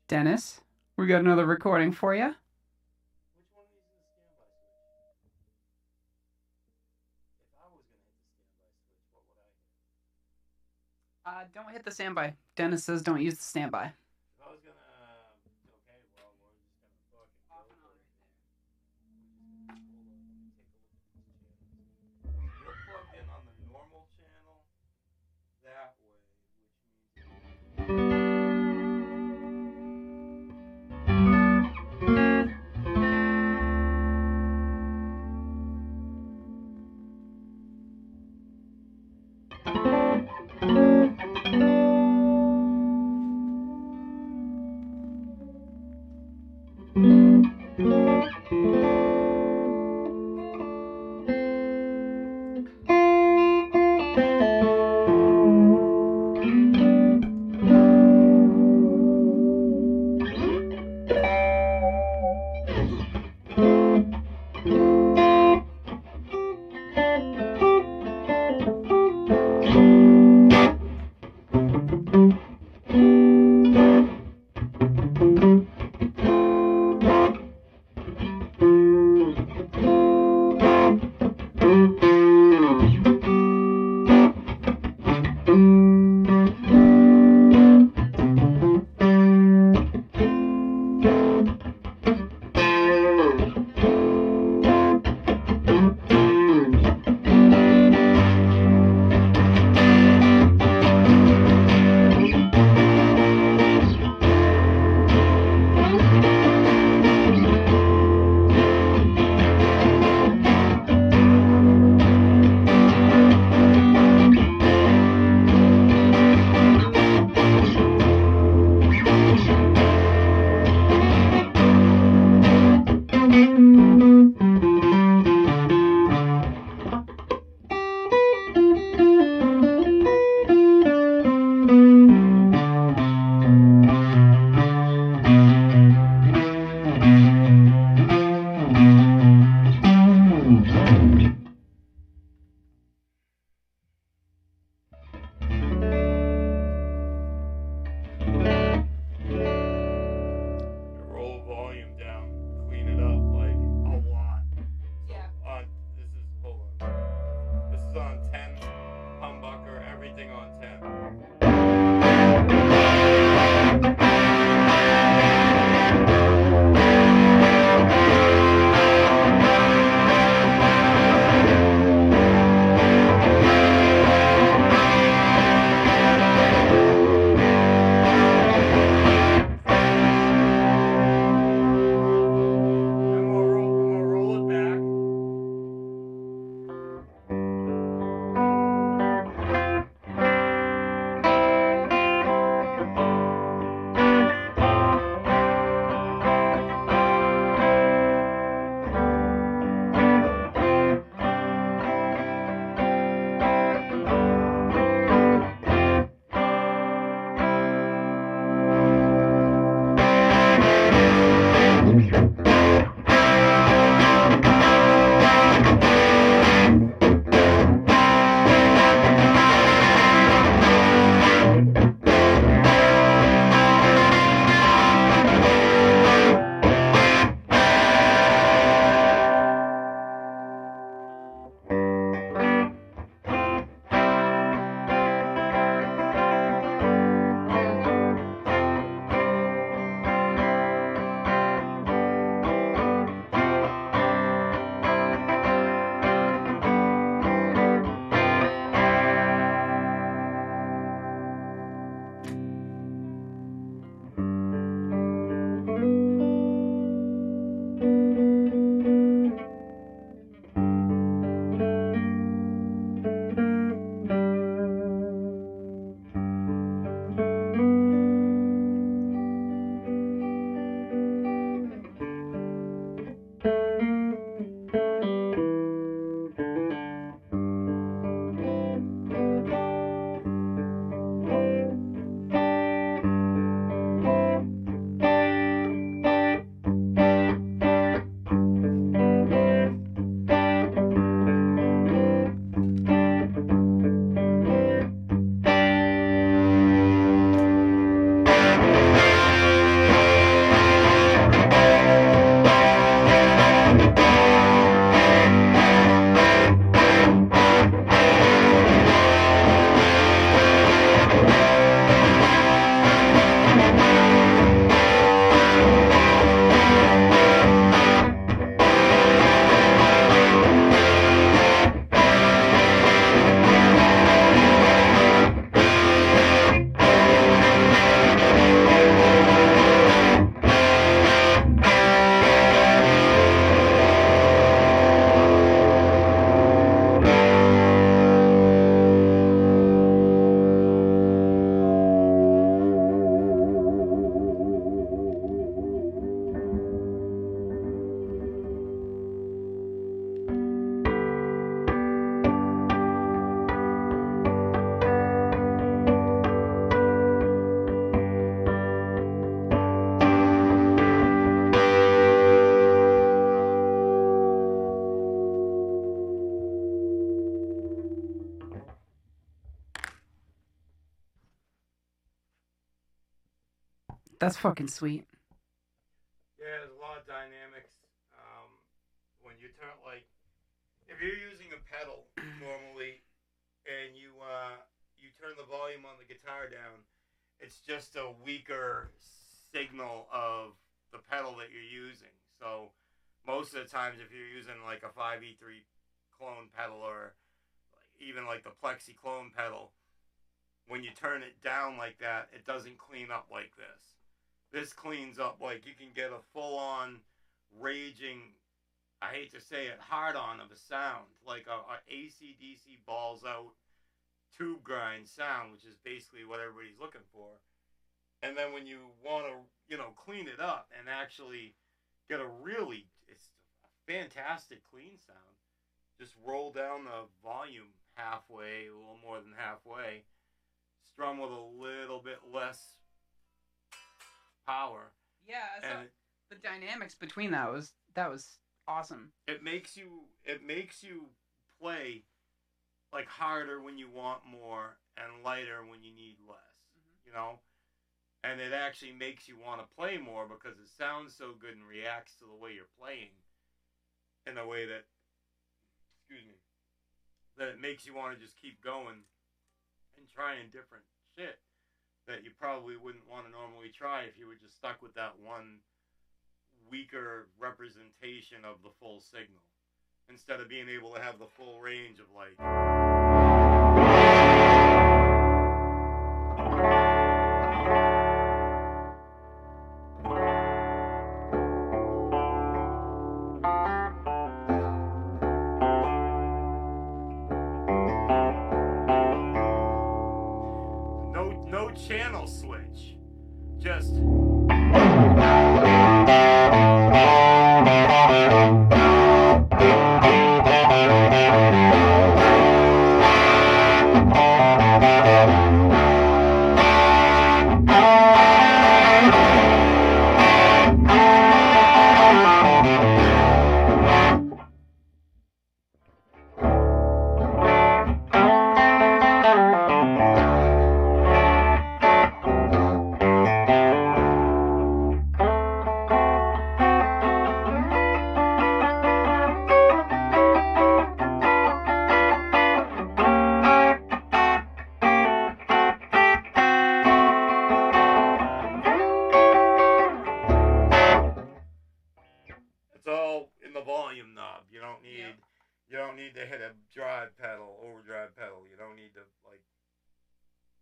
Dennis, we got another recording for you. Which one uses the standby switch? If I was gonna hit the standby switch, what would I hit? Don't hit the standby. Dennis says don't use the standby. If I was gonna, okay, well, we're just gonna fucking go Off and for on it. right there. Hold on, let me take a look at these channels. So you're plugged in on the normal channel that way, which means. That's fucking sweet. Yeah, there's a lot of dynamics. When you turn if you're using a pedal normally, and you turn the volume on the guitar down, it's just a weaker signal of the pedal that you're using. So most of the times, if you're using like a 5E3 clone pedal or even like the Plexi clone pedal, when you turn it down like that, it doesn't clean up like this. This cleans up like you can get a full-on raging, I hate to say it, hard-on of a sound, like a AC/DC balls out tube grind sound, which is basically what everybody's looking for. And then when you want to, clean it up and actually get it's a fantastic clean sound, just roll down the volume halfway, a little more than halfway, strum with a little bit less power. Yeah, so and the dynamics between that was awesome. It makes you play like harder when you want more and lighter when you need less. Mm-hmm. And it actually makes you want to play more because it sounds so good and reacts to the way you're playing in a way that, that it makes you want to just keep going and trying different shit that you probably wouldn't want to normally try if you were just stuck with that one weaker representation of the full signal instead of being able to have the full range of like. No channel switch. Just. It's all in the volume knob. You don't need to hit a overdrive pedal. You don't need to like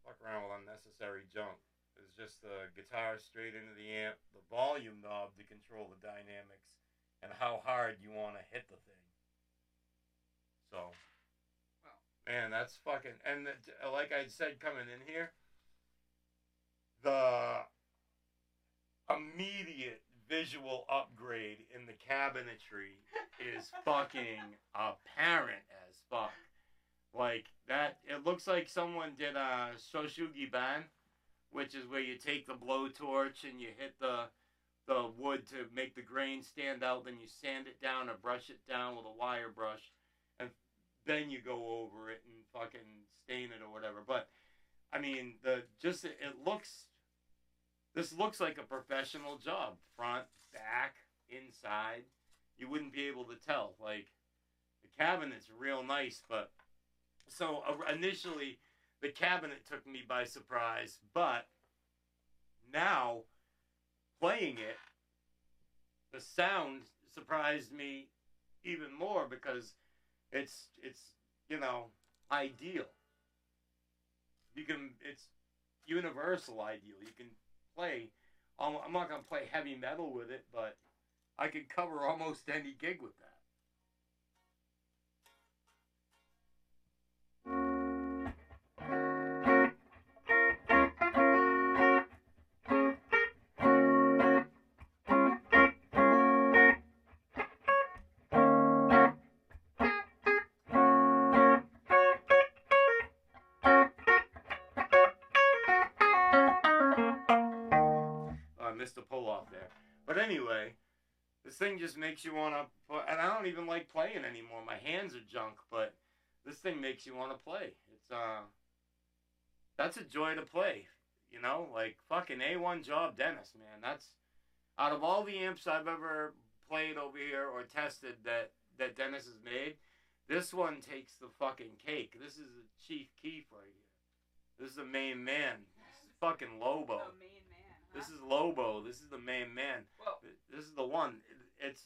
fuck around with unnecessary junk. It's just the guitar straight into the amp, the volume knob to control the dynamics and how hard you want to hit the thing. So, man, that's fucking. And like I said, coming in here, the immediate visual upgrade in the cabinetry is fucking apparent as fuck. Like that, it looks like someone did a Shoshugi ban, which is where you take the blowtorch and you hit the wood to make the grain stand out, then you sand it down or brush it down with a wire brush, and then you go over it and fucking stain it or whatever. But I mean, this looks like a professional job. Front, back, inside. You wouldn't be able to tell. Like, the cabinet's real nice, but so initially the cabinet took me by surprise, but now playing it, the sound surprised me even more because it's ideal. It's universal ideal. You can play. I'm not gonna play heavy metal with it, but I could cover almost any gig with that. I missed a pull off there, but anyway. This thing just makes you want to, and I don't even like playing anymore. My hands are junk, but this thing makes you want to play. It's that's a joy to play. You know, like fucking A1 job, Dennis, man. That's out of all the amps I've ever played over here or tested that Dennis has made, this one takes the fucking cake. This is the chief Keef right here. This is the main man. This is fucking Lobo. The main man. Huh? This is Lobo. This is the main man. Whoa. This is the one. It's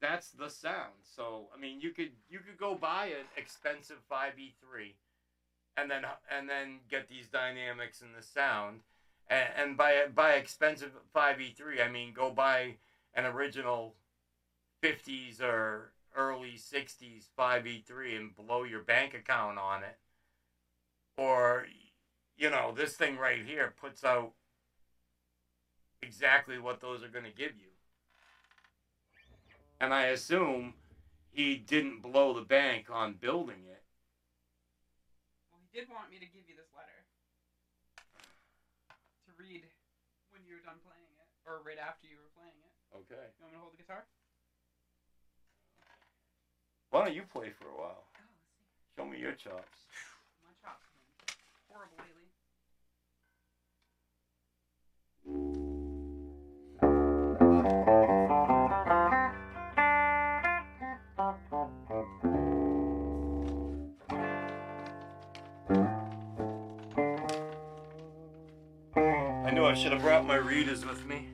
that's the sound. So I mean, you could go buy an expensive 5E3, and then get these dynamics and the sound, and by expensive 5E3, I mean go buy an original 50s or early 60s 5E3 and blow your bank account on it, or you know, this thing right here puts out exactly what those are going to give you. And I assume he didn't blow the bank on building it. Well, he did want me to give you this letter to read when you were done playing it, or right after you were playing it. Okay. You want me to hold the guitar? Why don't you play for a while? Oh, let's see. Show me your chops. My chops have been horrible lately. I knew I should have brought my readers with me.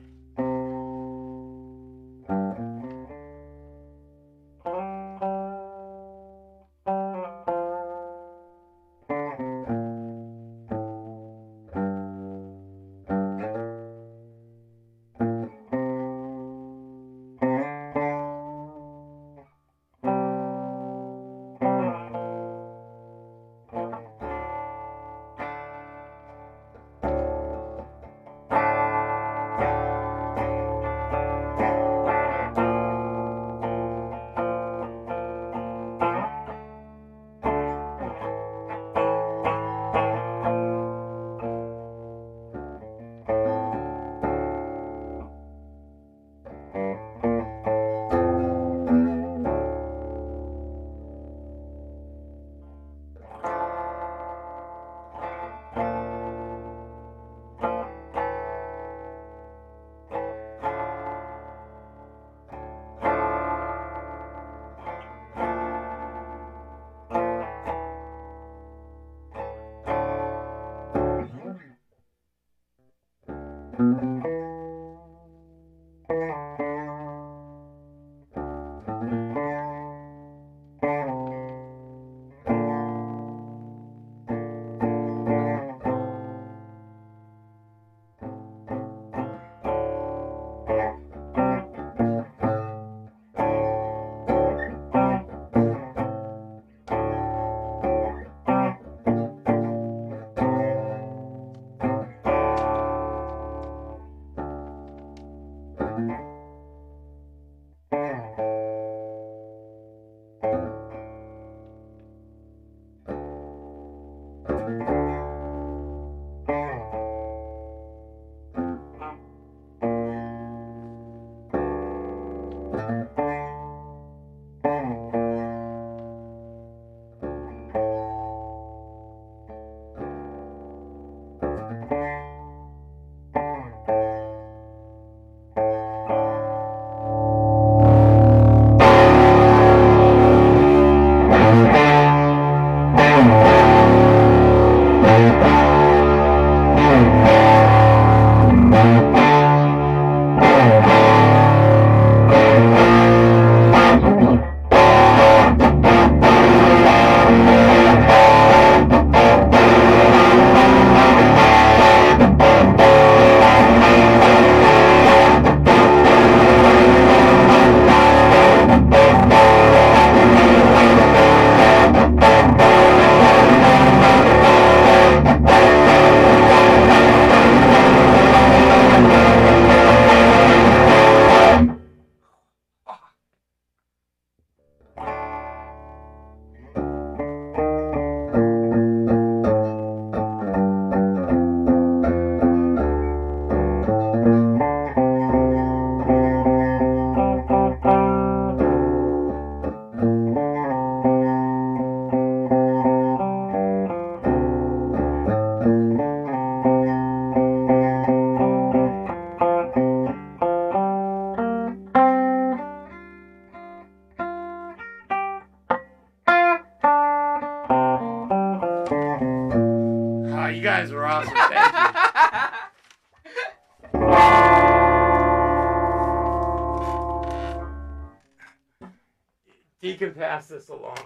D can pass this along.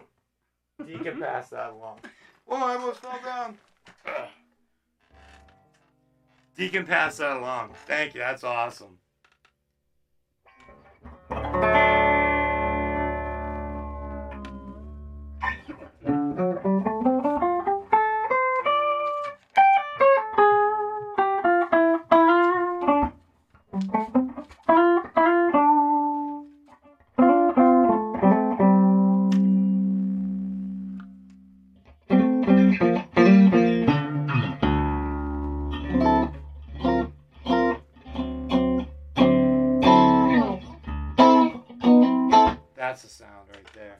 D can pass that along. Well, I almost fell down. D can pass that along. Thank you. That's awesome. That's the sound right there.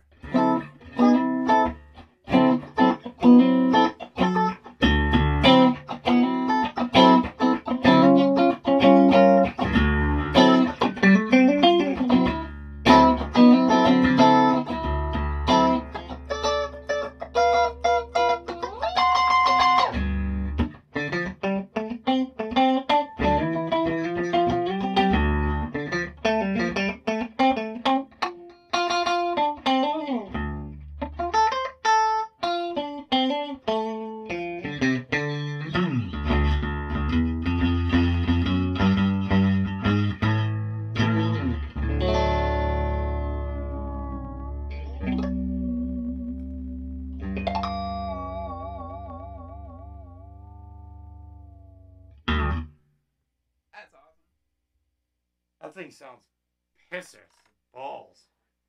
That's awesome. That thing sounds pisser. Balls.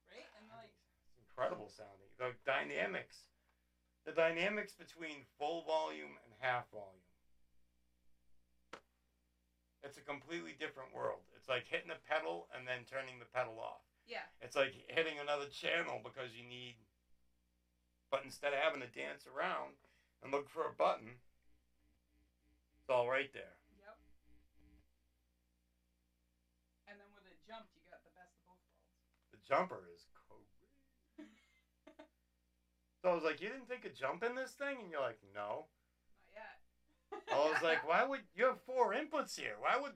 Right? And like, It's incredible sounding. The dynamics between full volume and half volume. It's a completely different world. It's like hitting a pedal and then turning the pedal off. yeah. It's like hitting another channel because you need. But instead of having to dance around and look for a button, it's all right there. Yep. And then with it jumped, you got the best of both worlds. The jumper is cool. So I was like, you didn't think of jumping this thing? And you're like, no. Not yet. I was like, why would you have 4 inputs here? Why would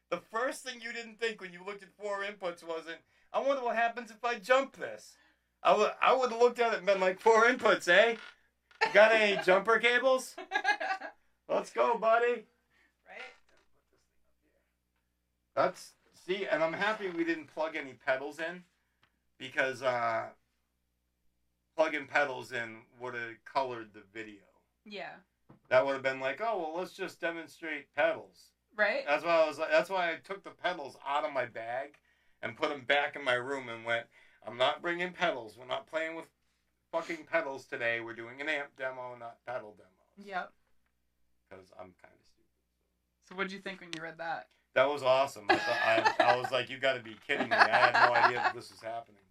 the first thing you didn't think when you looked at 4 inputs wasn't, I wonder what happens if I jump this? I would have looked at it and been like, 4 inputs, eh? You got any jumper cables? Let's go, buddy. Right? See, and I'm happy we didn't plug any pedals in because plugging pedals in would have colored the video. Yeah. That would have been like, oh, well, let's just demonstrate pedals. Right? That's why I was like. That's why I took the pedals out of my bag and put them back in my room and went, I'm not bringing pedals. We're not playing with fucking pedals today. We're doing an amp demo, not pedal demos. Yep. Because I'm kind of stupid. So what did you think when you read that? That was awesome. I was like, you got to be kidding me. I had no idea that this was happening.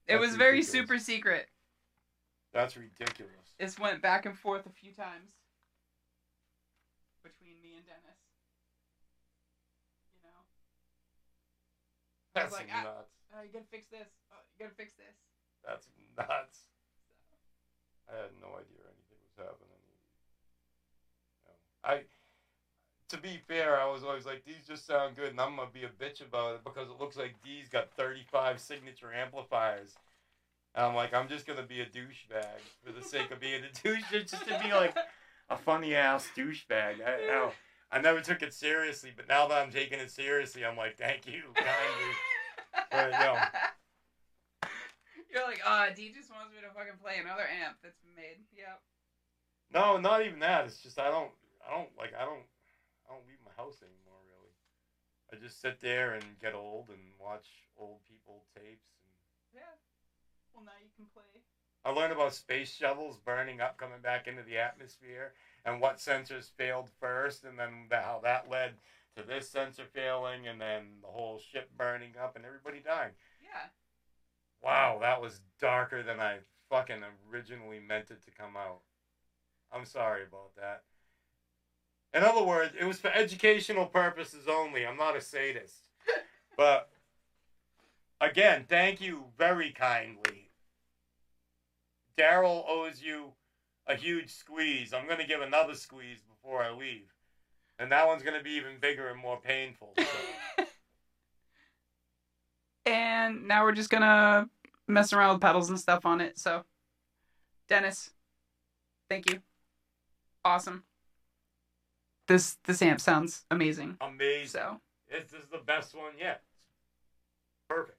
It was very ridiculous. super secret. That's ridiculous. This went back and forth a few times between me and Dennis. You know? I was That's like, nuts. you gotta fix this. You gotta fix this. That's nuts. I had no idea anything was happening. To be fair, I was always like, these just sound good, and I'm going to be a bitch about it because it looks like D's got 35 signature amplifiers. And I'm like, I'm just going to be a douchebag for the sake of being a douche, just to be like a funny-ass douchebag. I never took it seriously, but now that I'm taking it seriously, I'm like, thank you, kindly. But, You're like, D just wants me to fucking play another amp that's been made. Yep. No, not even that. It's just I don't leave my house anymore, really. I just sit there and get old and watch old people tapes. Yeah. Well, now you can play. I learned about space shuttles burning up, coming back into the atmosphere, and what sensors failed first, and then how that led to this sensor failing, and then the whole ship burning up, and everybody dying. Yeah. Wow, that was darker than I fucking originally meant it to come out. I'm sorry about that. In other words, it was for educational purposes only. I'm not a sadist. But, again, thank you very kindly. Daryl owes you a huge squeeze. I'm going to give another squeeze before I leave. And that one's going to be even bigger and more painful. So. And now we're just gonna messing around with pedals and stuff on it. So, Dennis, thank you. Awesome. This amp sounds amazing. Amazing. So This is the best one yet. Perfect.